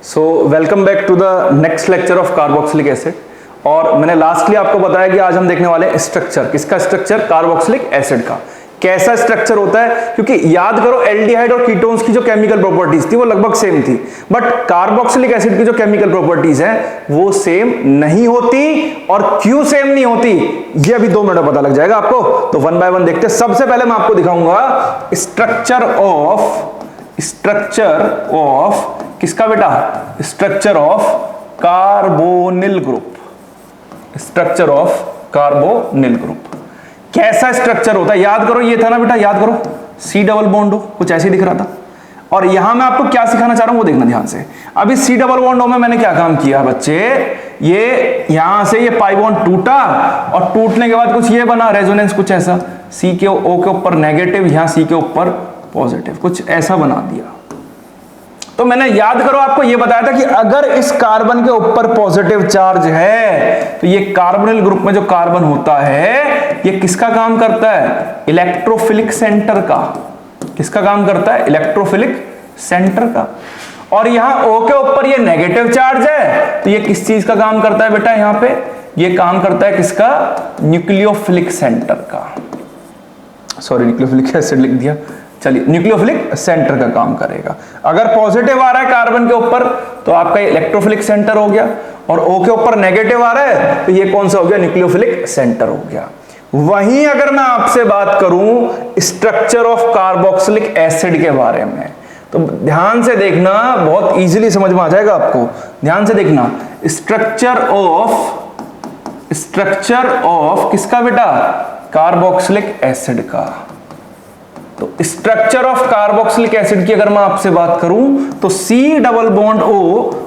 So welcome back to the next lecture of carboxylic acid. और मैंने lastly आपको बताया कि आज हम देखने वाले हैं स्ट्रक्चर। किसका स्ट्रक्चर? कार्बोक्सिलिक एसिड का। कैसा स्ट्रक्चर होता है? क्योंकि याद करो एल्डिहाइड और कीटोन्स की जो केमिकल प्रॉपर्टीज थी वो लगभग सेम थी, बट कार्बोक्सिलिक एसिड की जो केमिकल प्रॉपर्टीज हैं वो सेम नहीं होती। और क्यों सेम नहीं होती ये अभी 2 मिनट में पता लग जाएगा आपको। तो वन बाय वन देखते हैं। सबसे पहले मैं आपको दिखाऊंगा स्ट्रक्चर ऑफ किसका बेटा? Structure of carbonyl group. Structure of carbonyl group कैसा स्ट्रक्चर होता है? याद करो, ये था ना बेटा, याद करो, सी डबल बॉन्ड हो, कुछ ऐसे ही दिख रहा था। और यहां मैं आपको क्या सिखाना चाह रहा हूं वो देखना ध्यान से। अभी सी डबल बॉन्ड में मैंने क्या काम किया बच्चे? ये यहां से ये पाई बॉन्ड टूटा और टूटने के बाद कुछ ये बना रेजोनेंस, कुछ ऐसा, सी के ओ के ऊपर नेगेटिव, यहां सी के ऊपर पॉजिटिव, कुछ ऐसा बना दिया। तो मैंने याद करो आपको ये बताया था कि अगर इस कार्बन के ऊपर पॉजिटिव चार्ज है तो ये कार्बोनिल ग्रुप में जो कार्बन होता है ये किसका काम करता है? इलेक्ट्रोफिलिक सेंटर का। किसका काम करता है? इलेक्ट्रोफिलिक सेंटर का। और यहां O के ऊपर ये नेगेटिव चार्ज है तो ये किस चीज का काम करता है बेटा? यहां पे ये काम करता है किसका? न्यूक्लियोफिलिक सेंटर का। सॉरी, न्यूक्लियोफिलिक एसिड लिख दिया। चलिए, न्यूक्लियोफिलिक सेंटर का काम करेगा। अगर पॉजिटिव आ रहा है कार्बन के ऊपर तो आपका इलेक्ट्रोफिलिक सेंटर हो गया, और O के ऊपर नेगेटिव आ रहा है तो ये कौन सा हो गया? न्यूक्लियोफिलिक सेंटर हो गया। वहीं अगर मैं आपसे बात करूं स्ट्रक्चर ऑफ कार्बोक्सिलिक एसिड के बारे में तो ध्यान से देखना, बहुत इजीली समझ में आ जाएगा आपको। ध्यान से देखना, स्ट्रक्चर ऑफ किसका बेटा? कार्बोक्सिलिक एसिड का। तो स्ट्रक्चर ऑफ कार्बोक्सिलिक एसिड की अगर मैं आपसे बात करूं तो C डबल बॉन्ड O,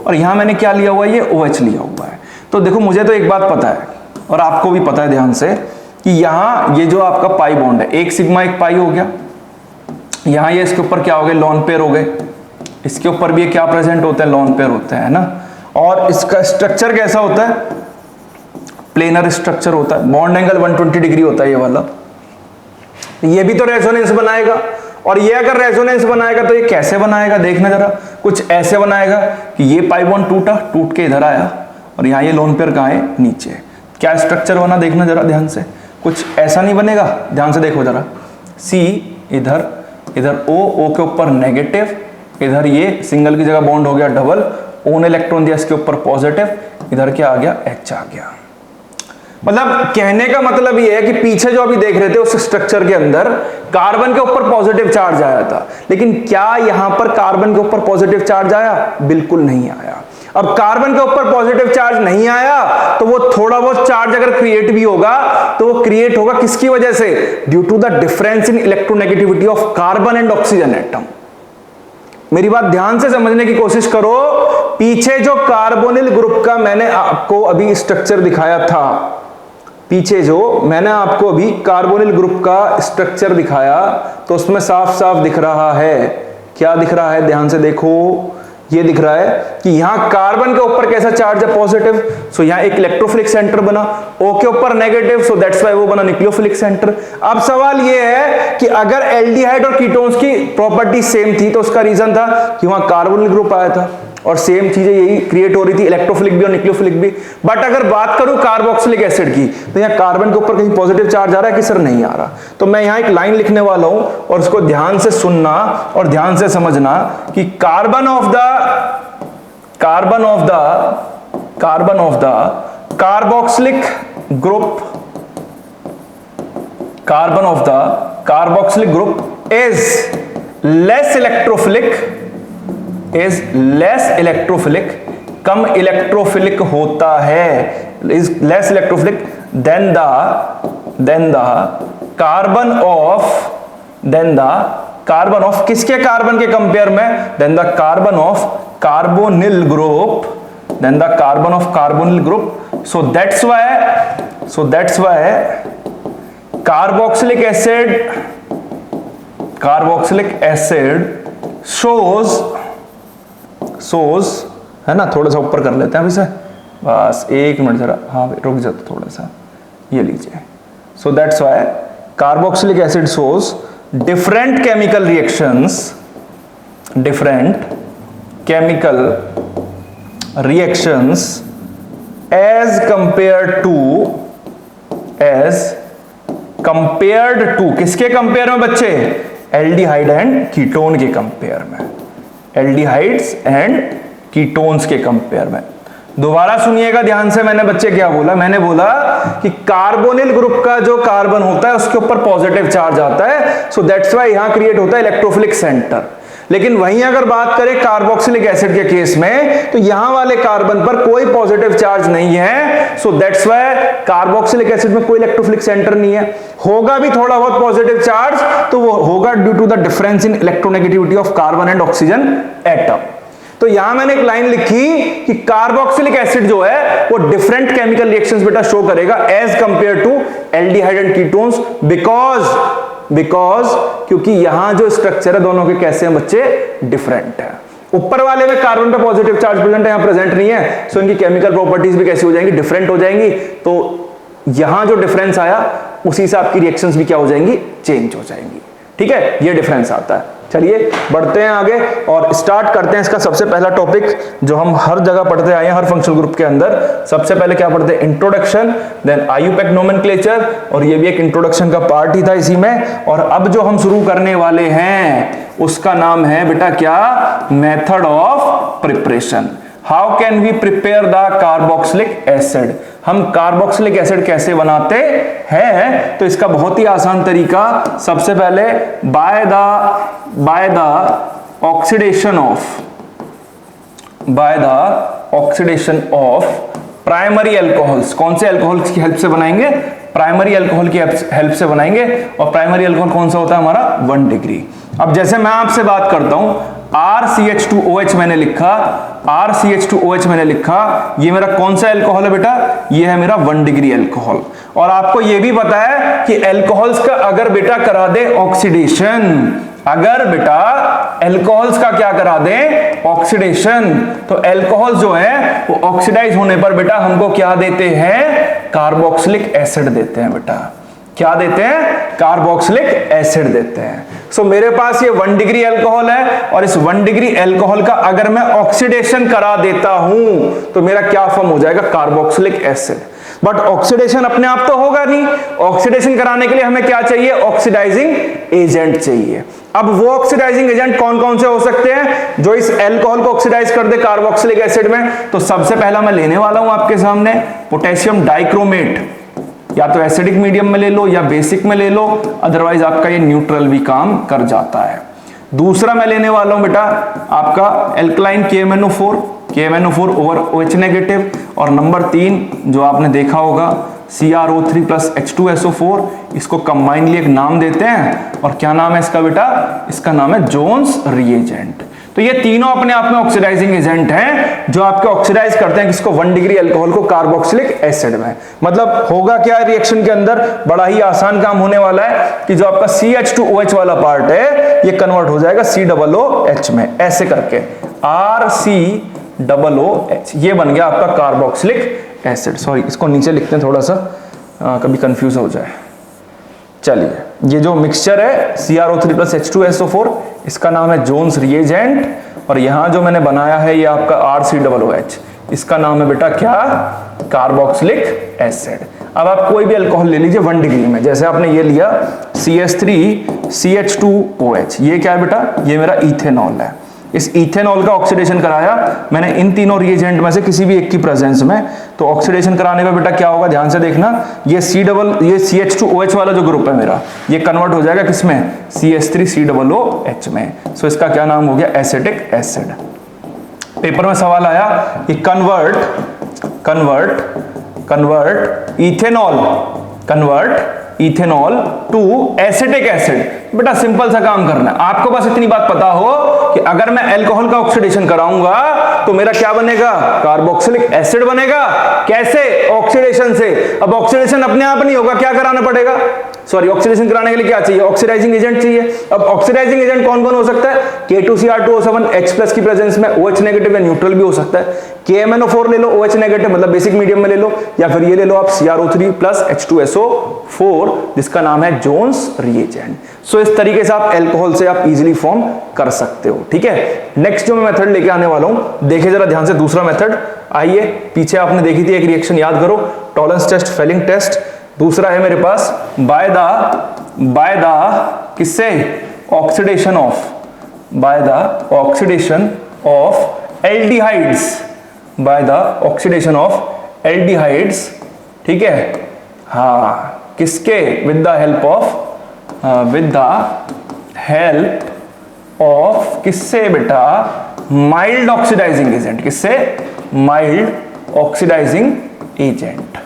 और यहां मैंने क्या लिया हुआ है? ये OH लिया हुआ है। तो देखो, मुझे तो एक बात पता है और आपको भी पता है ध्यान से कि यहां ये जो आपका पाई बॉन्ड है, एक सिग्मा एक पाई हो गया, यहां ये इसके ऊपर क्या हो गए? लोन पेयर हो गए। इसके ऊपर भी क्या प्रेजेंट होते हैं? लोन पेयर होते हैं ना। और इसका स्ट्रक्चर कैसा होता है? प्लेनर स्ट्रक्चर होता है। बॉन्ड एंगल 120 डिग्री होता है ये वाला। ये भी तो रेजोनेंस बनाएगा, और ये अगर रेजोनेंस बनाएगा तो ये कैसे बनाएगा? देखना जरा, कुछ ऐसे बनाएगा कि ये पाई बॉन्ड टूट के इधर आया और यहाँ ये लोन पेयर कहाँ है? नीचे। क्या स्ट्रक्चर बना? देखना जरा ध्यान से। कुछ ऐसा नहीं बनेगा? ध्यान से देखो जरा। सी इधर O के ऊपर नेगेटिव, इधर ये सिंगल की जगह बॉन्ड हो गया डबल, O ने इलेक्ट्रॉन दिया इसके ऊपर पॉजिटिव, इधर क्या आ गया? H आ गया। मतलब कहने का मतलब ये है कि पीछे जो अभी देख रहे थे उस स्ट्रक्चर के अंदर कार्बन के ऊपर पॉजिटिव चार्ज आया था, लेकिन क्या यहां पर कार्बन के ऊपर पॉजिटिव चार्ज आया? बिल्कुल नहीं आया। अब कार्बन के ऊपर पॉजिटिव चार्ज नहीं आया तो वो थोड़ा बहुत चार्ज अगर क्रिएट भी होगा तो वो क्रिएट होगा किसकी वजह से? Due to the difference in electronegativity of carbon and oxygen atom. मेरी बात ध्यान से समझने की कोशिश करो। पीछे जो कार्बोनिल ग्रुप का मैंने आपको अभी स्ट्रक्चर दिखाया था, पीछे जो मैंने आपको अभी कार्बोनिल ग्रुप का स्ट्रक्चर दिखाया तो उसमें साफ साफ दिख रहा है, क्या दिख रहा है? ध्यान से देखो, ये दिख रहा है कि यहां कार्बन के ऊपर कैसा चार्ज है? पॉजिटिव। सो यहां एक इलेक्ट्रोफिलिक सेंटर बना। O के ऊपर नेगेटिव, सो दैट्स व्हाई वो बना न्यूक्लियोफिलिक सेंटर। अब सवाल ये है कि अगर एल्डिहाइड और कीटोन्स की प्रॉपर्टी सेम थी तो उसका रीजन था कि वहां कार्बोनिल ग्रुप आया था और सेम चीजें यही क्रिएट हो रही थी, इलेक्ट्रोफिलिक भी और न्यूक्लियोफिलिक भी। बट अगर बात करूं कार्बोक्सिलिक एसिड की तो यहाँ कार्बन के ऊपर कहीं पॉजिटिव चार्ज आ रहा है कि सर नहीं आ रहा? तो मैं यहाँ एक लाइन लिखने वाला हूं और उसको ध्यान से सुनना और ध्यान से समझना कि carbon of the carboxylic group is less electrophilic, कम इलेक्ट्रोफिलिक होता है, is less electrophilic than the carbon of किसके? कार्बन के कंपेयर में? Than the carbon of carbonyl group. So that's why carboxylic acid shows है ना। थोड़ा सा ऊपर कर लेते हैं अभी से, बस 1 मिनट जरा। हाँ रुक जाते थोड़ा सा, ये लीजिए। So that's why carboxylic acid shows different chemical reactions as compared to किसके कंपेयर में बच्चे? एल्डिहाइड एंड कीटोन के कंपेयर में, एल्डिहाइड्स एंड कीटोन्स के कंपेयर में। दोबारा सुनिएगा ध्यान से, मैंने बच्चे क्या बोला? मैंने बोला कि कार्बोनिल ग्रुप का जो कार्बन होता है उसके ऊपर पॉजिटिव चार्ज आता है, सो दैट्स व्हाई यहां क्रिएट होता है इलेक्ट्रोफिलिक सेंटर। लेकिन वहीं अगर बात करें कार्बोक्सिलिक एसिड के केस में, तो यहां वाले कार्बन पर कोई पॉजिटिव चार्ज नहीं है, सो दैट्स व्हाई कार्बोक्सिलिक एसिड में कोई इलेक्ट्रोफिलिक सेंटर नहीं है। होगा भी थोड़ा बहुत पॉजिटिव चार्ज तो वो होगा due to the difference in electronegativity of carbon and oxygen atom. तो यहां मैंने एक लाइन लिखी कि कार्बोक्सिलिक एसिड जो है वो डिफरेंट केमिकल रिएक्शंस बेटा शो करेगा as compare to aldehyde and ketones, because क्योंकि यहां जो स्ट्रक्चर है दोनों के कैसे हैं बच्चे? डिफरेंट है। ऊपर वाले में कार्बन पे पॉजिटिव चार्ज प्रेजेंट है, यहां प्रेजेंट नहीं है, सो इनकी केमिकल प्रॉपर्टीज भी कैसी हो जाएंगी? डिफरेंट हो जाएंगी। तो यहां जो डिफरेंस आया उसी से आपकी रिएक्शंस भी क्या हो जाएंगी? चेंज हो जाएंगी। ठीक है, ये डिफरेंस आता है। चलिए बढ़ते हैं आगे और स्टार्ट करते हैं इसका सबसे पहला टॉपिक जो हम हर जगह पढ़ते आए हैं, हर फंक्शनल ग्रुप के अंदर। सबसे पहले क्या पढ़ते हैं? इंट्रोडक्शन, देन आईयूपैक नोमेनक्लेचर, और ये भी एक इंट्रोडक्शन का पार्ट ही था इसी में। और अब जो हम शुरू करने वाले हैं उसका नाम है बेटा क्या? Method of preparation. How can we prepare the carboxylic acid? हम कार्बोक्सिलिक एसिड कैसे बनाते हैं? तो इसका बहुत ही आसान तरीका, सबसे पहले by the oxidation of primary alcohols. कौन से अल्कोहल्स की हेल्प से बनाएंगे? प्राइमरी अल्कोहल की हेल्प से बनाएंगे। और प्राइमरी अल्कोहल कौन सा होता है हमारा? 1 डिग्री। अब जैसे मैं आपसे बात करता हूं, RCH2OH मैंने लिखा, ये मेरा कौन सा अल्कोहल है बेटा? ये है मेरा 1 डिग्री अल्कोहल। और आपको ये भी पता है कि अल्कोहल्स का अगर बेटा करा दे ऑक्सीडेशन, अगर बेटा अल्कोहल्स का क्या करा दे? ऑक्सीडेशन, तो अल्कोहल जो है वो ऑक्सीडाइज होने पर बेटा हमको क्या देते हैं? कार्बोक्सिलिक एसिड देते हैं बेटा। क्या देते हैं? कार्बोक्सिलिक एसिड देते हैं। सो मेरे पास ये 1 डिग्री अल्कोहल है और इस 1 डिग्री अल्कोहल का अगर मैं ऑक्सीडेशन करा देता हूं तो मेरा क्या फॉर्म हो जाएगा? Carboxylic acid. बट ऑक्सीडेशन अपने आप तो होगा नहीं, ऑक्सीडेशन कराने के लिए हमें क्या चाहिए? ऑक्सीडाइजिंग एजेंट चाहिए। अब वो ऑक्सीडाइजिंग एजेंट कौन कौन से हो सकते हैं जो इस अल्कोहल को ऑक्सीडाइज कर दे कार्बोक्सिलिक एसिड में? तो सबसे पहला मैं लेने वाला हूं आपके सामने पोटेशियम डाइक्रोमेट। या तो एसिडिक मीडियम में ले लो या बेसिक में ले लो, अदरवाइज आपका ये न्यूट्रल भी काम कर जाता है। दूसरा मैं लेने वाला हूं बेटा आपका alkaline KMnO4 over OH negative. और नंबर 3 जो आपने देखा होगा CrO3 प्लस H2SO4, इसको कंबाइनली एक नाम देते हैं। और क्या नाम है इसका बेटा? इसका नाम है जोन्स रिएजेंट। तो ये तीनों अपने आप में ऑक्सीडाइजिंग एजेंट हैं जो आपके ऑक्सीडाइज करते हैं किसको? 1 डिग्री अल्कोहल को कार्बोक्सिलिक एसिड में। मतलब होगा क्या रिएक्शन के अंदर? बड़ा ही आसान काम होने वाला है कि जो आपका CH2OH वाला पार्ट है ये कन्वर्ट हो जाएगा COOH में, ऐसे करके RCOOH, ये बन गया आपका कार्बोक्सिलिक एसिड। सॉरी, इसको नीचे लिखते हैं थोड़ा सा, कभी कंफ्यूज हो जाए। चलिए, ये जो मिक्सचर है CrO3 प्लस H2SO4, इसका नाम है जोन्स रिएजेंट। और यहां जो मैंने बनाया है ये आपका RCOOH, इसका नाम है बेटा क्या? Carboxylic acid. अब आप कोई भी अल्कोहल ले लीजिए 1 डिग्री में, जैसे आपने ये लिया CH3CH2OH, ये क्या है बेटा? ये मेरा इथेनॉल है। इस इथेनॉल का ऑक्सीडेशन कराया मैंने इन तीनों रिएजेंट में से किसी भी एक की प्रेजेंस में, तो ऑक्सीडेशन कराने पे बेटा क्या होगा? ध्यान से देखना, ये CH2OH वाला जो ग्रुप है मेरा, ये कन्वर्ट हो जाएगा किसमें? CH3COOH में। सो इसका क्या नाम हो गया? Acetic acid. पेपर में सवाल आया कि convert ethanol to acetic acid. बेटा सिंपल सा काम करना है, आपको बस इतनी बात पता हो कि अगर मैं अल्कोहल का ऑक्सीडेशन कराऊंगा तो मेरा क्या बनेगा? कार्बोक्सिलिक एसिड बनेगा। कैसे? ऑक्सीडेशन से। अब ऑक्सीडेशन अपने आप नहीं होगा, क्या कराना पड़ेगा? सॉरी ऑक्सीडेशन कराने के लिए क्या चाहिए, ऑक्सीडाइजिंग एजेंट चाहिए। अब ऑक्सीडाइजिंग एजेंट कौन कौन हो सकता है, K2Cr2O7 H+ की प्रेजेंस में OH नेगेटिव या न्यूट्रल भी हो सकता है। KMnO4 ले लो OH नेगेटिव मतलब बेसिक मीडियम में ले लो, या फिर ये ले लो आप CrO3 प्लस H2SO4 जिसका नाम है जोन्स रिएजेंट। सो इस तरीके से आप अल्कोहल से आप इजीली फॉर्म कर सकते हो, ठीक है। नेक्स्ट जो मैं मेथड लेके आने वाला हूं, देखिए जरा ध्यान से दूसरा मेथड। आइए पीछे आपने देखी थी एक रिएक्शन याद करो, टॉलरेंस टेस्ट, फेलिंग टेस्ट। दूसरा है मेरे पास बाय द किससे, oxidation of, by the oxidation of aldehydes, by the oxidation of aldehydes, ठीक है। हाँ किसके, विद द हेल्प ऑफ किससे बेटा, माइल्ड ऑक्सीडाइजिंग एजेंट, किससे, माइल्ड ऑक्सीडाइजिंग एजेंट।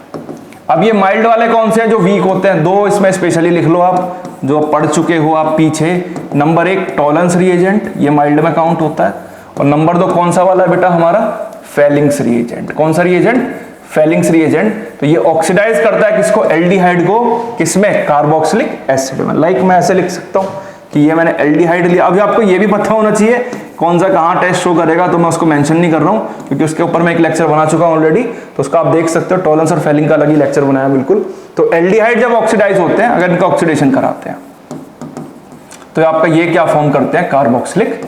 अब ये माइल्ड वाले कौन से हैं, जो वीक होते हैं, दो इसमें स्पेशली लिख लो आप, जो पढ़ चुके हो आप पीछे। नंबर 1 टॉलरेंस रिएजेंट, ये माइल्ड में काउंट होता है, और नंबर 2 कौन सा वाला है बेटा हमारा, फेलिंग्स रिएजेंट। कौन सा रिएजेंट, फेलिंग्स रिएजेंट। तो ये ऑक्सीडाइज करता है किसको, एल्डिहाइड को, किसमें, कार्बोक्सिलिक एसिड में। लाइक मैं ऐसे लिख सकता हूं कि ये मैंने एल्डिहाइड लिया। अभी आपको ये भी पता होना चाहिए कौन सा कहां टेस्ट शो करेगा, तो मैं उसको मेंशन नहीं कर रहा हूं क्योंकि उसके ऊपर मैं एक लेक्चर बना चुका हूं ऑलरेडी, तो उसका आप देख सकते हो, टॉलरेंस और फेलिंग का अलग ही लेक्चर बनाया बिल्कुल। तो एल्डिहाइड जब ऑक्सीडाइज होते हैं, अगर इनका ऑक्सीडेशन कराते हैं, तो आपका ये क्या फॉर्म करते हैं, कार्बोक्सिलिक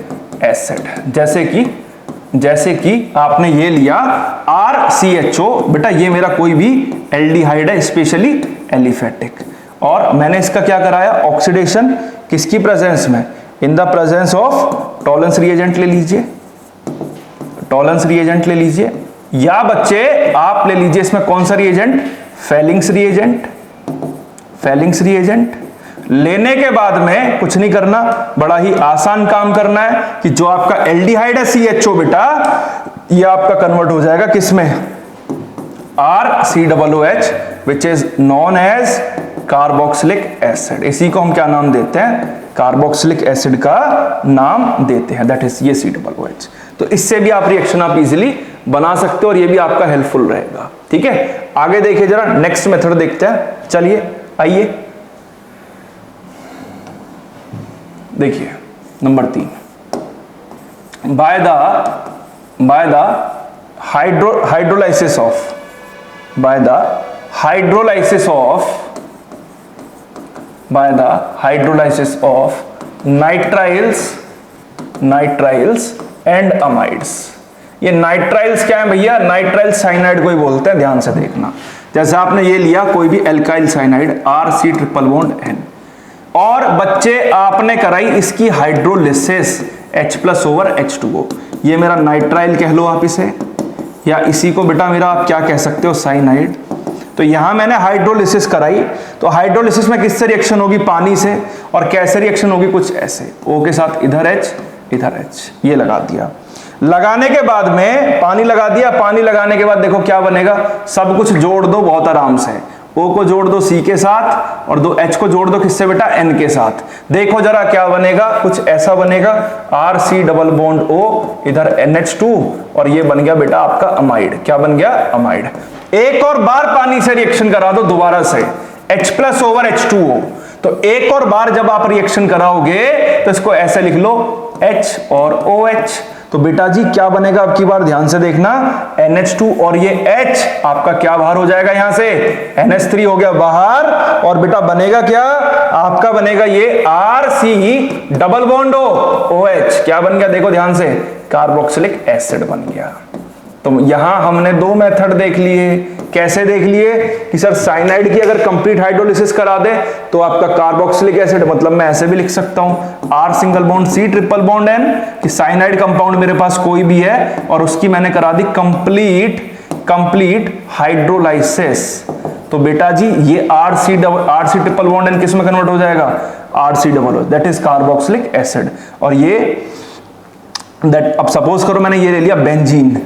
एसिड। जैसे कि आपने ये लिया RCHO, बेटा ये मेरा कोई भी एल्डिहाइड है, स्पेशली एलिफेटिक, और मैंने इसका क्या कराया, ऑक्सीडेशन किसकी प्रेजेंस में, in the presence of tolerance reagent ले लीजिए, टॉलरेंस रिएजेंट ले लीजिए, या बच्चे आप ले लीजिए इसमें कौन सा reagent, Fehling's reagent. Fehling's reagent लेने के बाद में कुछ नहीं करना, बड़ा ही आसान काम करना है कि जो आपका एल्डिहाइड है CHO बेटा, ये आपका कन्वर्ट हो जाएगा किसमें, RCOOH, which is known as carboxylic acid. इसी को हम क्या नाम देते हैं, कार्बोक्सिलिक एसिड का नाम देते हैं, दैट इज ये COOH। तो इससे भी आप रिएक्शन आप इजीली बना सकते हो, और ये भी आपका हेल्पफुल रहेगा, ठीक है। आगे देखिए जरा, नेक्स्ट मेथड देखते हैं, चलिए आइए देखिए number 3, by the hydrolysis of nitriles and amides. ये नाइट्राइल्स क्या है भैया, नाइट्राइल साइनाइड को ही बोलते हैं, ध्यान से देखना। जैसे आपने ये लिया कोई भी एल्काइल साइनाइड RC≡N, और बच्चे आपने कराई इसकी हाइड्रोलिसिस H+/H2O, ये मेरा नाइट्राइल कह लो आप इसे, या इसी को बेटा मेरा आप क्या कह सकते हो, साइनाइड। तो यहां मैंने हाइड्रोलिसिस कराई, तो हाइड्रोलिसिस में किससे रिएक्शन होगी, पानी से, और कैसे रिएक्शन होगी, कुछ ऐसे, O के साथ इधर H इधर H, ये लगा दिया। लगाने के बाद में पानी लगा दिया, पानी लगाने के बाद देखो क्या बनेगा, सब कुछ जोड़ दो बहुत आराम से, O को जोड़ दो C के साथ, और दो H को जोड़ दो किससे बेटा, N के साथ। देखो जरा क्या बनेगा, कुछ ऐसा बनेगा, RC≡O, इधर NH2, और ये बन गया बेटा आपका अमाइड। क्या बन गया, अमाइड। एक और बार पानी से रिएक्शन करा दो दोबारा से, H+/H2O। तो एक और बार जब आप रिएक्शन कराओगे तो इसको ऐसे लिख लो, H और OH। तो बेटा जी क्या बनेगा, अब की बार ध्यान से देखना, NH2 और ये H आपका क्या बाहर हो जाएगा, यहां से NH3 हो गया बाहर, और बेटा बनेगा क्या, आपका बनेगा ये RC≡OH। क्या बन गया, देखो ध्यान से, कार्बोक्सिलिक एसिड बन गया। तो यहां हमने दो मेथड देख लिए। कैसे देख लिए कि सर साइनाइड की अगर कंप्लीट हाइड्रोलिसिस करा दे तो आपका कार्बोक्सिलिक एसिड, मतलब मैं ऐसे भी लिख सकता हूं R≡C≡N, कि साइनाइड कंपाउंड मेरे पास कोई भी है और उसकी मैंने करा दी कंप्लीट हाइड्रोलाइसिस। तो बेटा जी ये RC≡N किस में कन्वर्ट हो जाएगा, RC≡OH, that is carboxylic acid. और ये अब सपोज करो मैंने ये ले लिया बेंजीन,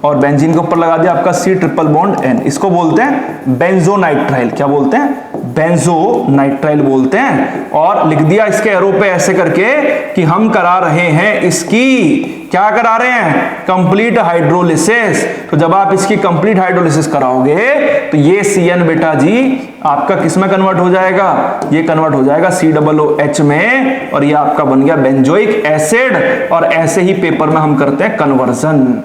और बेंजीन के ऊपर लगा दिया आपका C ट्रिपल बॉन्ड N। इसको बोलते हैं बेंजोनाइट्राइल। क्या बोलते हैं? बेंजोनाइट्राइल बोलते हैं। और लिख दिया इसके एरो पे ऐसे करके कि हम करा रहे हैं इसकी, क्या करा रहे हैं? Complete hydrolysis. तो जब आप इसकी कंप्लीट हाइड्रोलिसिस कराओगे तो ये CN बेटा जी आपका किस में कन्वर्ट हो जाएगा? ये कन्वर्ट हो जाएगा COOH में, और ये आपका बन गया बेंजोइक एसिड। और ऐसे ही पेपर में हम करते हैं कन्वर्जन।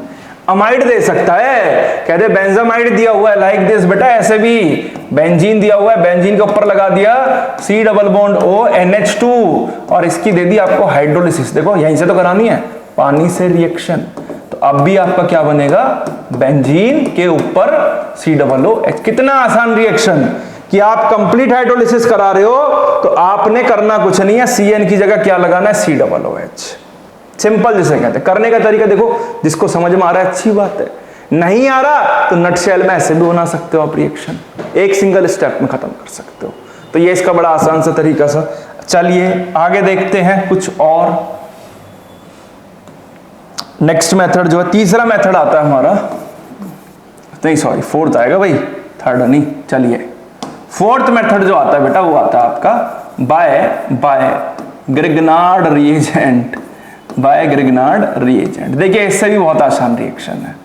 अमाइड दे सकता है, कहते बेंजामाइड दिया हुआ है लाइक दिस बेटा, ऐसे भी बेंजीन दिया हुआ है, बेंजीन के ऊपर लगा दिया C double bond O NH2 और इसकी दे दी आपको हाइड्रोलिसिस। देखो यहीं से तो करानी है, पानी से रिएक्शन। तो अब भी आपका क्या बनेगा? बेंजीन के ऊपर COOH। कितना आसान रिएक्शन कि आप कंप्लीट हाइड्रोलिसिस करा रहे हो तो आपने करना कुछ नहीं है, CN की जगह क्या लगाना है? COOH। सिंपल जिसे कहते हैं। करने का तरीका देखो, जिसको समझ में आ रहा है अच्छी बात है, नहीं आ रहा तो नटशेल में ऐसे भी बना सकते हो आप रिएक्शन, एक सिंगल स्टेप में खत्म कर सकते हो। तो ये इसका बड़ा आसान सा तरीका सा। चलिए आगे देखते हैं कुछ और। नेक्स्ट मेथड जो है, तीसरा मेथड आता है हमारा, नहीं सॉरी फोर्थ आएगा भाई, थर्ड नहीं। चलिए फोर्थ मेथड जो आता है बेटा वो आता है आपका by Grignard reagent. By Grignard reagent. देखिए इससे भी बहुत आसान रिएक्शन है,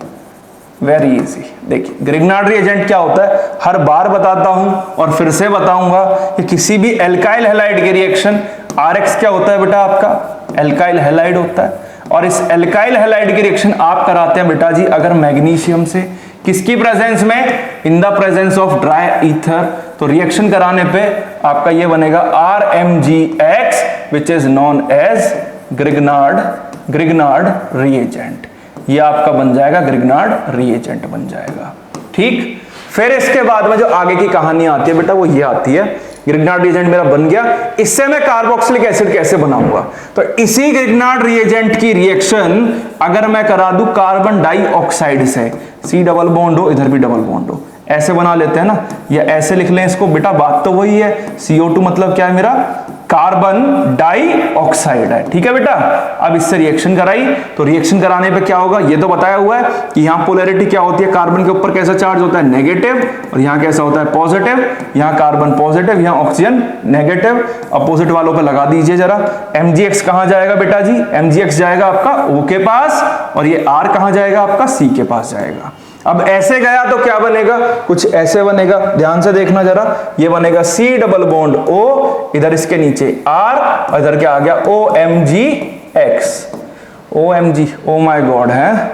वेरी इजी। देखिए ग्रिग्नार्ड रिएजेंट क्या होता है, हर बार बताता हूं और फिर से बताऊंगा कि किसी भी एल्काइल हैलाइड की रिएक्शन, RX क्या होता है बेटा? आपका एल्काइल हैलाइड होता है। और इस एल्काइल हैलाइड की रिएक्शन आप कराते हैं बेटा जी अगर मैग्नीशियम से, किसकी प्रेजेंस में? In the presence of dry ether. तो रिएक्शन कराने पे आपका ये बनेगा RMgX which is known as Grignard reagent. ये आपका बन जाएगा ग्रिग्नार्ड रिएजेंट बन जाएगा। ठीक, फिर इसके बाद में जो आगे की कहानी आती है बेटा वो ये आती है, ग्रिग्नार्ड रिएजेंट मेरा बन गया, इससे मैं कार्बोक्सिलिक एसिड कैसे बनाऊंगा? तो इसी ग्रिग्नार्ड रिएजेंट की रिएक्शन अगर मैं करा दूं कार्बन डाइऑक्साइड से, C डबल बॉन्ड हो, इधर भी डबल बॉन्ड हो, ऐसे बना लेते हैं ना, या ऐसे लिख लें इसको बेटा, बात तो वही है। CO2 मतलब क्या है मेरा? कार्बन डाइऑक्साइड है। ठीक है बेटा, अब इससे रिएक्शन कराई तो रिएक्शन कराने पे क्या होगा ये तो बताया हुआ है कि यहाँ पोलैरिटी क्या होती है, कार्बन के ऊपर कैसा चार्ज होता है? नेगेटिव, और यहाँ कैसा होता है? पॉजिटिव। यहाँ कार्बन पॉजिटिव, यहाँ ऑक्सीजन नेगेटिव। अपोजिट वालों पे लगा दीजिए जरा। Mgx कहां जाएगा बेटा जी? Mgx जाएगा आपका O के पास, और ये R कहां जाएगा? आपका C के पास जाएगा। अब ऐसे गया तो क्या बनेगा? कुछ ऐसे बनेगा, ध्यान से देखना जरा। ये बनेगा C डबल बॉन्ड O, इधर इसके नीचे R, और इधर क्या आ गया? OMgX। OMg, oh my God है,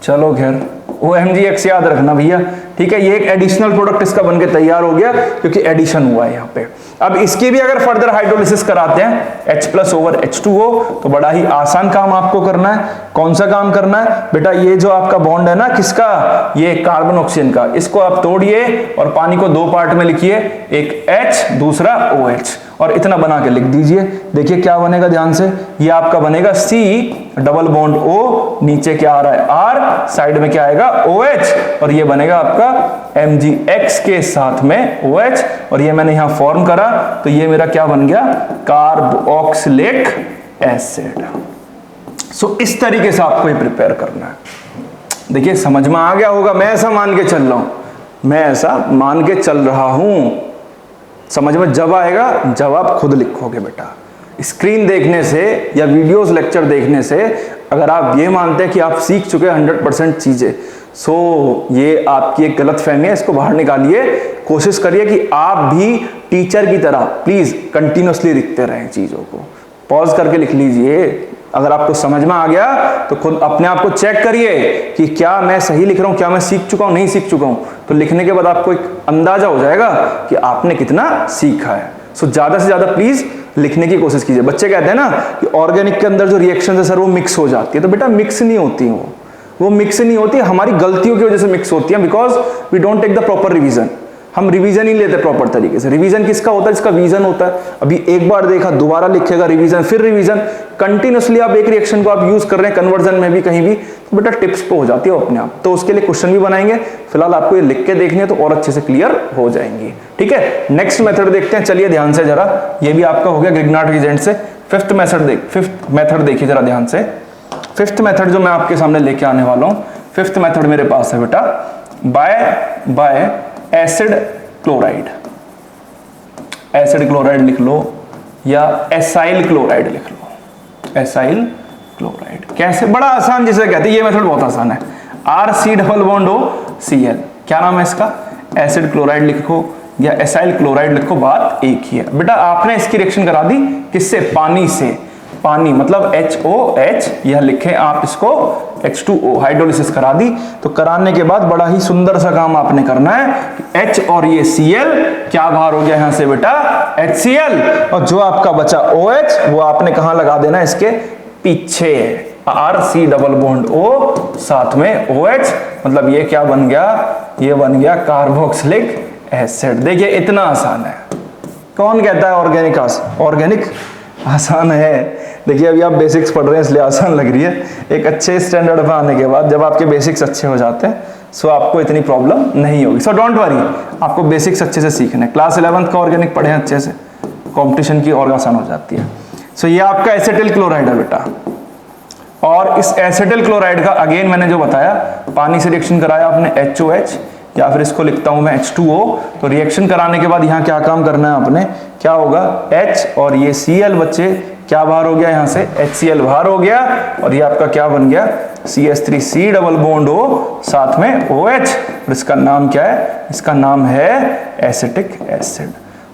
चलो खैर OMgX याद रखना भैया। ठीक है, ये एक एडिशनल प्रोडक्ट इसका बनके तैयार हो गया क्योंकि एडिशन हुआ है यहाँ पे। अब इसकी भी अगर फर्दर हाइड्रोलिसिस कराते हैं H+/H2O तो बड़ा ही आसान काम आपको करना है। कौन सा काम करना है बेटा? ये जो आपका बॉन्ड है ना, किसका? ये कार्बन ऑक्सीजन का, इसको आप तोड़िए और पानी को दो पार्ट में लिखिए, एक H दूसरा OH, और इतना बना के लिख दीजिए। देखिए क्या बनेगा, ध्यान से, ये आपका बनेगा C डबल बॉन्ड O, नीचे क्या आ रहा है? R, साइड में क्या आएगा? OH, और ये बनेगा आपका Mgx के साथ में OH, और ये मैंने यहां फॉर्म करा तो ये मेरा क्या बन गया? Carboxylic acid. सो इस तरीके से आपको ये प्रिपेयर करना है। देखिए समझ में आ गया होगा, मैं ऐसा मान के चल रहा हूं, मैं ऐसा मान के चल रहा हूं। समझ में जब आएगा जब आप खुद लिखोगे बेटा। स्क्रीन देखने से या वीडियोस लेक्चर देखने से अगर आप ये मानते हैं कि आप सीख चुके 100% चीजें, सो ये आपकी एक गलत फहमी है, इसको बाहर निकालिए। कोशिश करिए कि आप भी टीचर की तरह प्लीज कंटिन्यूअसली लिखते रहें चीजों को, पॉज करके लिख लीजिए। अगर आपको समझ में आ गया तो खुद अपने आप को चेक करिए कि क्या मैं सही लिख रहा हूं, क्या मैं सीख चुका हूं, नहीं सीख चुका हूं। तो लिखने के बाद आपको एक अंदाजा हो जाएगा कि आपने कितना सीखा है। सो ज्यादा से ज्यादा प्लीज लिखने की कोशिश कीजिए। बच्चे कहते हैं ना कि ऑर्गेनिक के अंदर जो रिएक्शन है सर वो मिक्स हो जाती है, तो बेटा मिक्स नहीं होती, वो मिक्स नहीं होती, हमारी गलतियों की वजह से मिक्स होती है, because we don't take the proper revision. हम रिवीजन ही लेते प्रॉपर तरीके से। रिवीजन किसका होता है? जिसका विजन होता है। अभी एक बार देखा, दोबारा लिखेगा रिवीजन, फिर रिवीजन, कंटिन्यूअसली आप एक रिएक्शन को आप यूज कर रहे हैं कन्वर्जन में भी कहीं भी, तो बेटा टिप्स पे हो जाती है अपने आप। तो उसके लिए क्वेश्चन भी बनाएंगे, फिलहाल आपको ये लिख के देखनी है तो और अच्छे से क्लियर हो जाएंगी। ठीक है, नेक्स्ट मेथड देखते हैं। चलिए ध्यान से जरा, ये भी आपका हो गया ग्रिग्नार्ड रिएजेंट से। फिफ्थ मेथड देखिए जरा ध्यान से। फिफ्थ मेथड जो मैं आपके सामने लेके आने वाला हूं फिफ्थ मेथड मेरे पास है बेटा bye acid chloride. Acid chloride लिख लो या एसाइल क्लोराइड लिख लो। एसाइल क्लोराइड कैसे, बड़ा आसान जिसे कहते हैं, ये मेथड बहुत आसान है। RC≡CL, क्या नाम है इसका, एसिड क्लोराइड लिखो या एसाइल क्लोराइड लिखो, बात एक ही है बेटा। आपने इसकी रिएक्शन करा दी किससे, पानी से। पानी मतलब HOH, यह लिखें आप इसको H2O, हाइड्रोलिसिस करा दी। तो कराने के बाद बड़ा ही सुंदर सा काम आपने करना है कि H और ये Cl क्या बाहर हो गया यहां से बेटा, HCl, और जो आपका बचा OH वो आपने कहां लगा देना, इसके पीछे। RC≡O साथ में OH, मतलब ये क्या बन गया, ये बन गया कार्बोक्सिलिक एसिड। देखिए इतना आसान है। कौन कहता है ऑर्गेनिक आसान है। देखिए अभी आप बेसिक्स पढ़ रहे हैं इसलिए आसान लग रही है। एक अच्छे स्टैंडर्ड पर आने के बाद जब आपके बेसिक्स अच्छे हो जाते हैं सो आपको इतनी प्रॉब्लम नहीं होगी। सो डोंट वरी, आपको बेसिक्स अच्छे से सीखने, क्लास 11th का ऑर्गेनिक पढ़े अच्छे से, कंपटीशन की और आसान हो जाती है। सो ये आपका एसिटिल क्लोराइड है बेटा, और इस एसिटिल क्लोराइड का अगेन मैंने जो बताया, पानी से रिएक्शन कराया आपने HOH, या फिर इसको लिखता हूं मैं H2O। तो रिएक्शन कराने के बाद यहाँ क्या काम करना है आपने, क्या होगा, H और ये Cl बच्चे क्या बाहर हो गया, यहाँ से HCl बाहर हो गया, और ये आपका क्या बन गया, CH3C≡O साथ में OH, और इसका नाम क्या है, इसका नाम है acetic acid.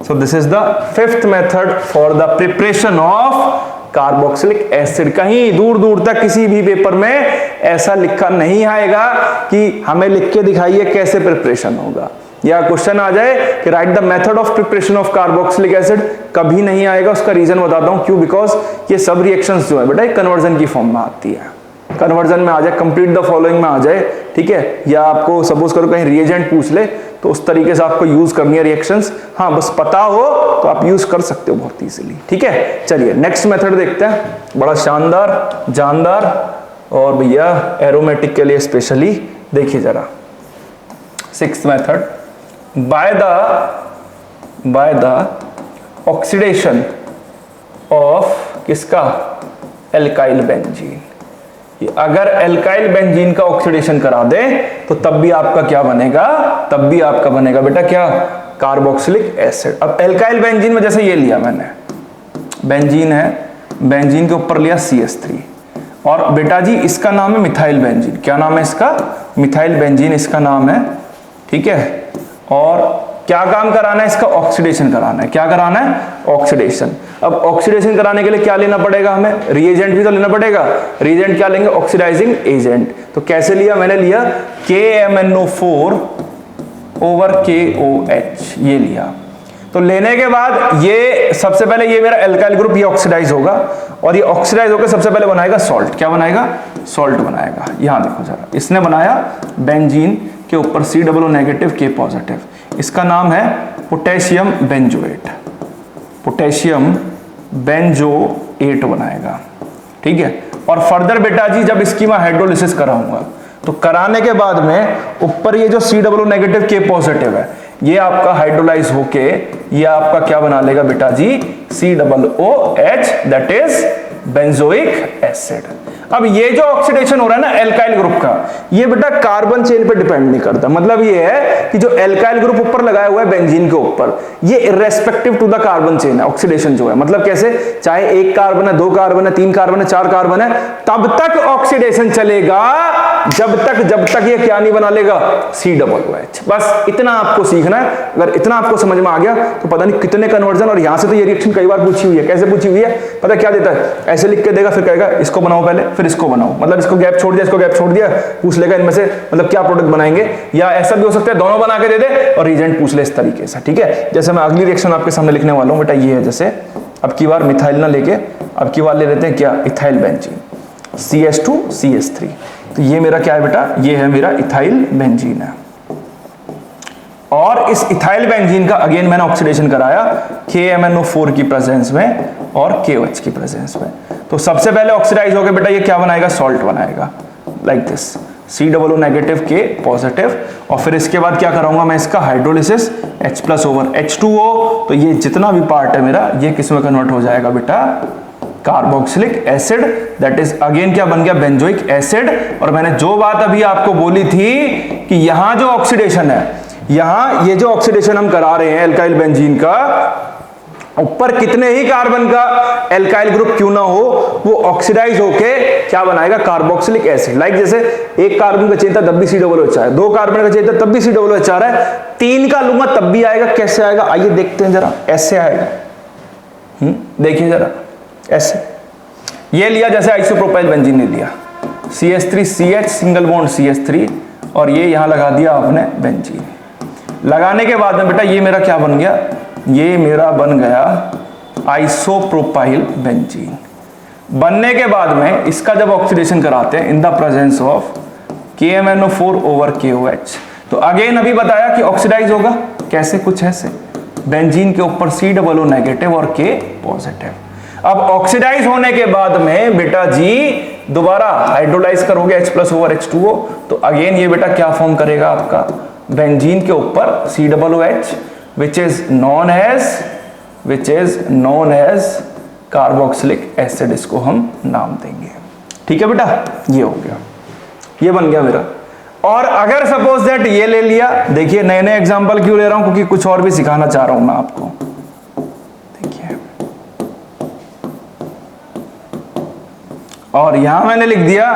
So this is the fifth method for the preparation of carboxylic acid. कहीं दूर दूर तक किसी भी पेपर में ऐसा लिखा नहीं आएगा कि हमें लिख के दिखाइए कैसे प्रिपरेशन होगा, या क्वेश्चन आ जाए कि right the method of preparation of carboxylic acid, कभी नहीं आएगा। उसका रीजन बताता हूं क्यों, बिकॉज ये सब रिएक्शंस जो है बेटा कन्वर्जन की फॉर्म में आती है। कन्वर्जन में आ जाए, कंप्लीट द फॉलोइंग में आ जाए, ठीक है, या आपको सपोज करो कहीं रिएजेंट पूछ ले तो उस तरीके से आपको यूज करनी है रिएक्शंस। हाँ बस पता हो तो आप यूज कर सकते हो बहुत इजीली, ठीक है। चलिए नेक्स्ट मेथड देखते हैं, बड़ा शानदार जानदार और भैया एरोमेटिक के लिए स्पेशली। देखिए जरा sixth method, by the oxidation of किसका, एल्काइल बेंजीन। अगर एल्काइल बेंजीन का ऑक्सीडेशन करा दे तो तब भी आपका क्या बनेगा, तब भी आपका बनेगा बेटा क्या, कार्बोक्सिलिक एसिड। अब एल्काइल बेंजीन में जैसे ये लिया मैंने, बेंजीन है, बेंजीन के ऊपर लिया CH3, और बेटा जी इसका नाम है मिथाइल बेंजीन। क्या नाम है इसका, मिथाइल बेंजीन इसका नाम है, ठीक है। और क्या काम कराना है इसका, ऑक्सीडेशन कराना है। क्या कराना है, ऑक्सीडेशन। अब ऑक्सीडेशन कराने के लिए क्या लेना पड़ेगा हमें, रिएजेंट भी तो लेना पड़ेगा। रिएजेंट क्या लेंगे, ऑक्सीडाइजिंग एजेंट। तो कैसे लिया, मैंने लिया KMnO4 ओवर KOH, ये लिया। तो लेने के बाद ये सबसे पहले ये मेरा एल्काइल ग्रुप ये ऑक्सीडाइज होगा, और ये ऑक्सीडाइज होकर सबसे पहले बनाएगा सॉल्ट। क्या बनाएगा, सॉल्ट बनाएगा। यहां देखो जरा, इसने बनाया बेंजीन के ऊपर C≡, K+। इसका नाम है पोटेशियम बेंजोएट, पोटेशियम बेंजोएट बनाएगा, ठीक है। और फर्दर बेटा जी जब इसकी मैं हाइड्रोलिसिस कराऊंगा तो कराने के बाद में ऊपर ये जो C≡, K+ है, ये आपका हाइड्रोलाइज होके ये आपका क्या बना लेगा बेटा जी, COOH, that is benzoic acid. अब ये जो ऑक्सीडेशन हो रहा है ना एल्काइल ग्रुप का, ये बेटा कार्बन चेन पे डिपेंड नहीं करता। मतलब ये है कि जो एल्काइल ग्रुप ऊपर लगाया हुआ है बेंजीन के ऊपर, ये irrespective to the carbon chain है ऑक्सीडेशन जो है। मतलब कैसे, चाहे 1 कार्बन है, 2 कार्बन है, 3 कार्बन है, 4 कार्बन है, तब तक ऑक्सीडेशन चलेगा जब तक ये क्या नहीं बना लेगा, COOH। बस इतना आपको सीखना है। अगर इतना आपको समझ में आ गया तो पता नहीं कितने कन्वर्जन। और यहां से तो ये रिएक्शन कई बार पूछी हुई है। कैसे पूछी हुई है, पता क्या देता है, ऐसे लिख के देगा, फिर कहेगा इसको बनाओ पहले, फिर इसको बनाओ। मतलब इसको गैप छोड़ दिया, इसको गैप छोड़ दिया, पूछ लेगा इनमें से मतलब क्या प्रोडक्ट बनाएंगे। या ऐसा भी हो सकता है दोनों बना के दे दे और रीजेंट पूछ ले इस तरीके से, ठीक है। जैसे मैं अगली रिएक्शन आपके सामने लिखने वाला हूं बेटा, ये है जैसे अब की बार मिथाइल ना लेके अब की बार ले लेते हैं क्या, इथाइल बेंजीन, CH2 CH3। तो ये मेरा क्या है बेटा, ये है मेरा इथाइल बेंजीन है। और इस इथाइल बेंजीन का अगेन मैंने ऑक्सीडेशन कराया KMnO4 की प्रेजेंस में और KOH की प्रेजेंस में। तो सबसे पहले ऑक्सीडाइज होकर बेटा ये क्या बनाएगा, सॉल्ट बनाएगा, लाइक दिस, C≡, K+। और फिर इसके बाद क्या कराऊंगा मैं, इसका हाइड्रोलिसिस, H+ ओवर H2O। तो ये जितना भी पार्ट है मेरा ये किस में कन्वर्ट हो जाएगा बेटा, carboxylic acid, that is again क्या बन गया, बेंजोइक एसिड। और मैंने जो बात अभी आपको बोली थी कि यहां जो ऑक्सीडेशन है, यहां ये जो ऑक्सीडेशन हम करा रहे हैं एल्काइल बेंजीन का, ऊपर कितने ही कार्बन का एल्काइल ग्रुप क्यों ना हो, वो ऑक्सीडाइज होके क्या बनाएगा, कार्बोक्सिलिक एसिड। लाइक जैसे एक कार्बन का चेन था तब भी COOH है, 2 कार्बन का चेन था तब भी COOH आ रहा है, 3 का लूंगा तब भी आएगा। कैसे आएगा, आइए देखते हैं जरा, ऐसे आएगा। देखिए जरा, ऐसे ये लिया जैसे आइसोप्रोपाइल बेंजीन ने लिया, CH3CH सिंगल बॉन्ड CH3, और ये यहां लगा दिया आपने बेंजीन। लगाने के बाद में बेटा ये मेरा क्या बन गया, ये मेरा बन गया आइसोप्रोपाइल बेंजीन। बनने के बाद में इसका जब ऑक्सीडेशन कराते हैं इन the presence of KMnO4 over KOH, तो अगेन अभी बताया कि ऑक्सीडाइज होगा कैसे, कुछ ऐसे, बेंजीन के ऊपर COO नेगेटिव और K पॉजिटिव। अब ऑक्सीडाइज होने के बाद में बेटा जी दोबारा हाइड्रोलाइज करोगे H+ ओवर H2O, तो अगेन ये बेटा क्या फॉर्म करेगा आपका, बेंजीन के ऊपर COOH, which is known as carboxylic acid, इसको हम नाम देंगे। ठीक है बेटा, ये हो गया, ये बन गया मेरा। और अगर सपोज दैट ये ले लिया, देखिए नए नए एग्जांपल क्यों ले रहा हूं, क्योंकि कुछ और भी सिखाना चाह रहा हूं मैं आपको। देखिए, और यहां मैंने लिख दिया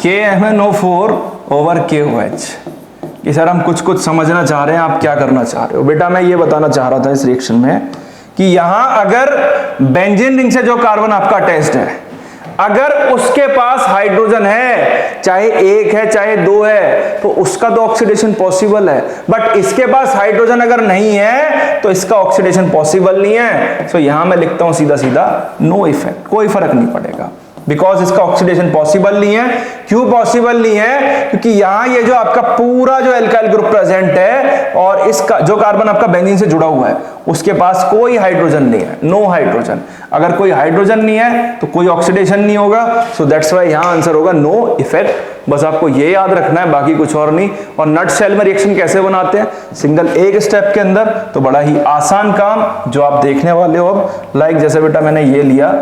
KMnO4 ओवर KOH कि सर हम कुछ समझना चाह रहे हैं, आप क्या करना चाह रहे हो। बेटा मैं ये बताना चाह रहा था इस रिएक्शन में कि यहां अगर बेंजीन रिंग से जो कार्बन आपका अटैच्ड है, अगर उसके पास हाइड्रोजन है, चाहे 1 है चाहे 2 है, तो उसका तो ऑक्सीडेशन पॉसिबल है। बट इसके पास हाइड्रोजन अगर नहीं है तो इसका ऑक्सीडेशन पॉसिबल नहीं है। सो यहां मैं लिखता हूं सीधा सीधा नो इफेक्ट, कोई फर्क नहीं पड़ेगा, बिकॉज इसका ऑक्सीडेशन पॉसिबल नहीं है। क्यों पॉसिबल नहीं है, क्योंकि यहां ये जो आपका पूरा जो एल्काइल ग्रुप प्रेजेंट है और इसका जो कार्बन आपका बेंजीन से जुड़ा हुआ है उसके पास कोई हाइड्रोजन नहीं है, नो हाइड्रोजन। अगर कोई हाइड्रोजन नहीं है तो कोई ऑक्सीडेशन नहीं होगा, सो दैट्स व्हाई यहां आंसर होगा नो इफेक्ट। बस आपको ये याद रखना है, बाकी कुछ और नहीं। और नट शेल में रिएक्शन कैसे बनाते हैं, सिंगल एक स्टेप के अंदर, तो बड़ा ही आसान काम जो आप देखने वाले हो अब। लाइक जैसे बेटा मैंने ये लिया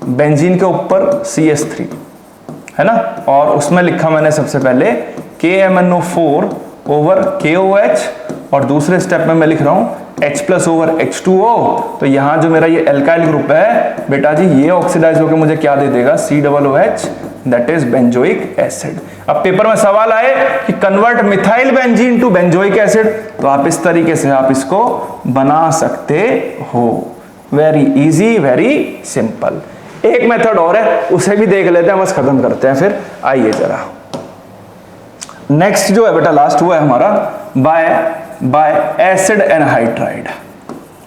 बेंजीन के ऊपर CH3 है ना, और उसमें लिखा मैंने सबसे पहले KMnO4 ओवर KOH, और दूसरे स्टेप में मैं लिख रहा हूं H+ ओवर H2O। तो यहां जो मेरा ये एल्काइल ग्रुप है बेटा जी, ये ऑक्सीडाइज होकर मुझे क्या दे देगा, COOH, that is benzoic acid. अब पेपर में सवाल आए कि convert methyl benzene to benzoic acid, तो आप इस तरीके से आप इसको बना सकते हो। Very easy, very simple. एक मेथड और है, उसे भी देख लेते हैं, बस खत्म करते हैं फिर। आइए जरा नेक्स्ट जो है बेटा लास्ट हुआ है हमारा bye acid anhydride.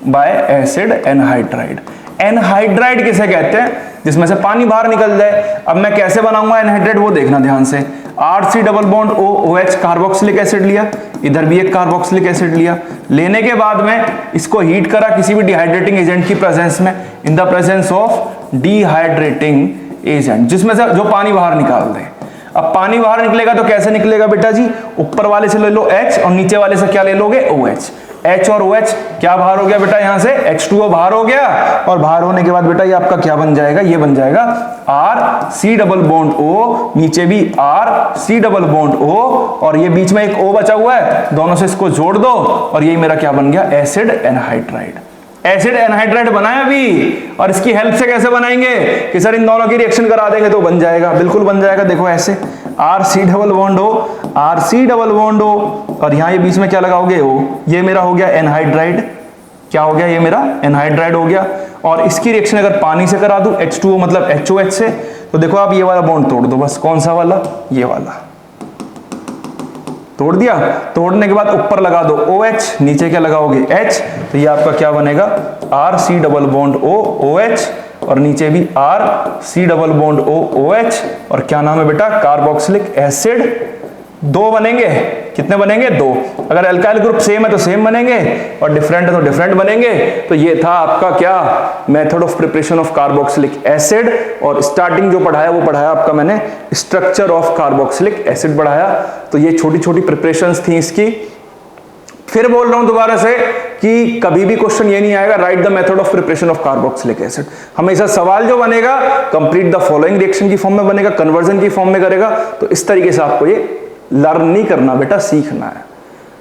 Bye acid anhydride. Anhydride किसे कहते हैं, जिसमें से पानी बाहर निकल जाए। अब मैं कैसे बनाऊंगा एनहाइड्राइड वो देखना ध्यान से। RC double bond OH carboxylic acid लिया, इधर भी एक कार्बोक्सिलिक एसिड लिया। लेने के बाद में इसको हीट करा किसी भी डिहाइड्रेटिंग एजेंट की प्रेजेंस में, in the presence of dehydrating agent, जिसमें से जो पानी बाहर निकाल दे। अब पानी बाहर निकलेगा तो कैसे निकलेगा बेटा जी, ऊपर वाले से ले लो H और नीचे वाले से क्या ले लोगे, OH। H और OH क्या बाहर हो गया बेटा, यहां से H2O बाहर हो गया, और बाहर होने के बाद बेटा ये आपका क्या बन जाएगा, ये बन जाएगा RC डबल बॉन्ड O, नीचे भी RC डबल बॉन्ड O, और ये बीच में एक O बचा हुआ है, दोनों से इसको जोड़ दो और ये मेरा क्या बन गया, एसिड एनहाइड्राइड। एसिड एनहाइड्राइड बनाया अभी, और इसकी हेल्प से कैसे बनाएंगे कि सर इन दोनों की रिएक्शन करा देंगे तो बन जाएगा, बिल्कुल बन जाएगा। देखो ऐसे RC double bond O, RC double bond O, और यहां ये बीच में क्या लगाओगे O, ये मेरा हो गया एनहाइड्राइड। क्या हो गया, ये मेरा एनहाइड्राइड हो गया। और इसकी रिएक्शन अगर पानी से करा दूं, H2O मतलब HOH से, तो देखो आप ये वाला बॉन्ड तोड़ दो बस। कौन सा वाला, ये वाला तोड़ दिया। तोड़ने के बाद ऊपर लगा दो OH, नीचे क्या लगाओगे H, तो ये आपका क्या बनेगा, RC double bond O OH, और नीचे भी RC double bond O OH, और क्या नाम है बेटा, कार्बोक्सिलिक एसिड। 2 बनेंगे, कितने बनेंगे, 2। अगर अल्काइल ग्रुप सेम है तो सेम बनेंगे, और डिफरेंट है तो डिफरेंट बनेंगे। तो ये था आपका क्या, method of preparation of carboxylic acid. और स्टार्टिंग जो पढ़ाया वो पढ़ाया आपका मैंने स्ट्रक्चर ऑफ कार्बोक्सिलिक एसिड पढ़ाया। तो ये छोटी छोटी प्रिपरेशंस थी इसकी। फिर बोल रहा हूं दोबारा से, कि कभी भी क्वेश्चन ये नहीं आएगा right the method of preparation of carboxylic acid. हमेशा सवाल जो बनेगा कंप्लीट द फॉलोइंग रिएक्शन की फॉर्म में बनेगा, कन्वर्जन की फॉर्म में करेगा। तो इस तरीके से आपको ये लर्न नहीं करना बेटा, सीखना है।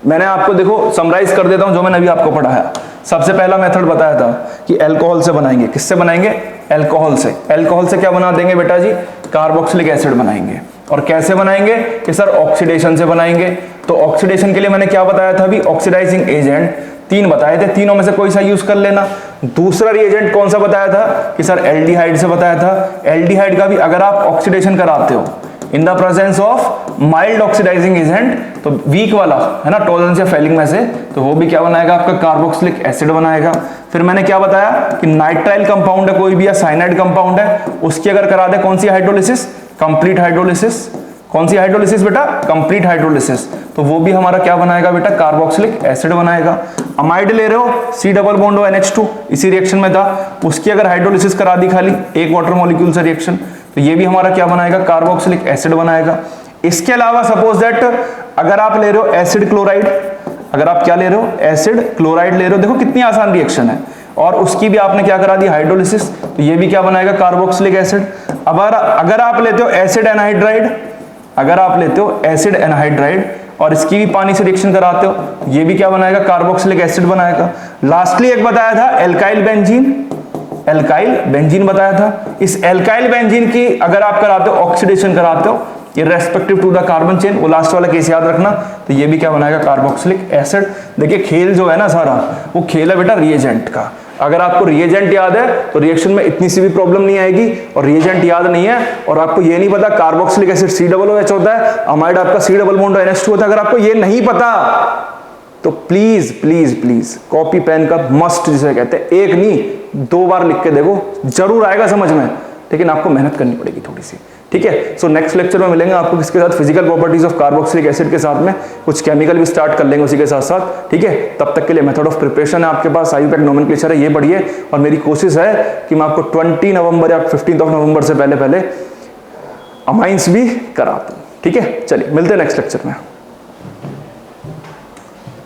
मैंने आपको देखो समराइज कर देता हूं जो मैंने अभी आपको पढ़ाया। सबसे पहला मेथड बताया था कि अल्कोहल से बनाएंगे। किससे बनाएंगे? अल्कोहल से। अल्कोहल से क्या बना देंगे बेटा जी? कार्बोक्सिलिक एसिड बनाएंगे। और कैसे बनाएंगे कि सर ऑक्सीडेशन से बनाएंगे। तो ऑक्सीडेशन के लिए मैंने क्या बताया था अभी? ऑक्सीडाइजिंग एजेंट 3 बताए थे, तीनों में से कोई सा यूज कर लेना। दूसरा रिएजेंट कौन सा बताया था कि सर एल्डिहाइड से बताया था। एल्डिहाइड का भी अगर आप ऑक्सीडेशन कराते हो in the presence of mild oxidising agent, तो वीक वाला है ना टॉलरेंस या फेलिंग में से, तो वो भी क्या बनाएगा? आपका कार्बोक्सिलिक एसिड बनाएगा। फिर मैंने क्या बताया कि नाइट्राइल कंपाउंड है कोई भी या साइनाइड कंपाउंड है, उसकी अगर करा दे कौन सी हाइड्रोलिसिस? Complete hydrolysis. कौन सी हाइड्रोलिसिस बेटा? Complete hydrolysis. तो वो भी हमारा क्या बनाएगा बेटा? कार्बोक्सिलिक एसिड बनाएगा। अमाइड ले रहे हो, C डबल बॉन्ड NH2 इसी रिएक्शन में था, उसकी अगर हाइड्रोलिसिस करा दी खाली एक वाटर मॉलिक्यूल से रिएक्शन, तो ये भी हमारा क्या बनाएगा? कार्बोक्सिलिक एसिड बनाएगा। इसके अलावा सपोज दैट अगर आप ले रहे हो एसिड क्लोराइड, अगर आप क्या ले रहे हो? एसिड क्लोराइड ले रहे हो, देखो कितनी आसान रिएक्शन है, और उसकी भी आपने क्या करा दी? हाइड्रोलिसिस, तो ये भी क्या बनाएगा? Carboxylic acid. अब अगर आप लेते हो एसिड एनहाइड्राइड, अगर आप लेते हो एसिड एनहाइड्राइड और इसकी भी पानी से रिएक्शन कराते हो, ये भी क्या बनाएगा? कार्बोक्सिलिक एसिड बनाएगा। लास्टली एक बताया था एल्काइल बेंजीन, एल्काइल बेंजीन बताया था। इस एल्काइल बेंजीन की अगर आप कराते हो ऑक्सीडेशन कराते हो irrespective to the carbon chain, वो लास्ट वाला केस याद रखना, तो ये भी क्या बनाएगा? Carboxylic acid. देखिए खेल जो है ना सारा, वो खेल है बेटा रिएजेंट का। अगर आपको रिएजेंट याद है तो रिएक्शन में इतनी सी भी प्रॉब्लम नहीं आएगी, और रिएजेंट याद नहीं है और आपको ये नहीं पता कार्बोक्सिलिक एसिड COOH होता है, अमाइड आपका C डबल बॉन्ड NH2 होता है, अगर आपको ये नहीं पता तो please please please copy pen का मस्ट जिसे कहते हैं, एक नहीं 2 बार लिख के देखो, जरूर आएगा समझ में, लेकिन आपको मेहनत करनी पड़ेगी थोड़ी सी। ठीक है, सो नेक्स्ट लेक्चर में मिलेंगे आपको किसके साथ? Physical properties of carboxylic acid के साथ में, कुछ केमिकल भी स्टार्ट कर लेंगे उसी के साथ साथ। ठीक है, तब तक के लिए मेथड ऑफ प्रिपरेशन है आपके पास, IUPAC नोमेनक्लेचर है, ये पढ़िए। और मेरी कोशिश है कि मैं आपको 20 नवंबर या 15 नवंबर से पहले पहले अमाइंस भी करा दूं। ठीक है, चलिए मिलते हैं नेक्स्ट लेक्चर में।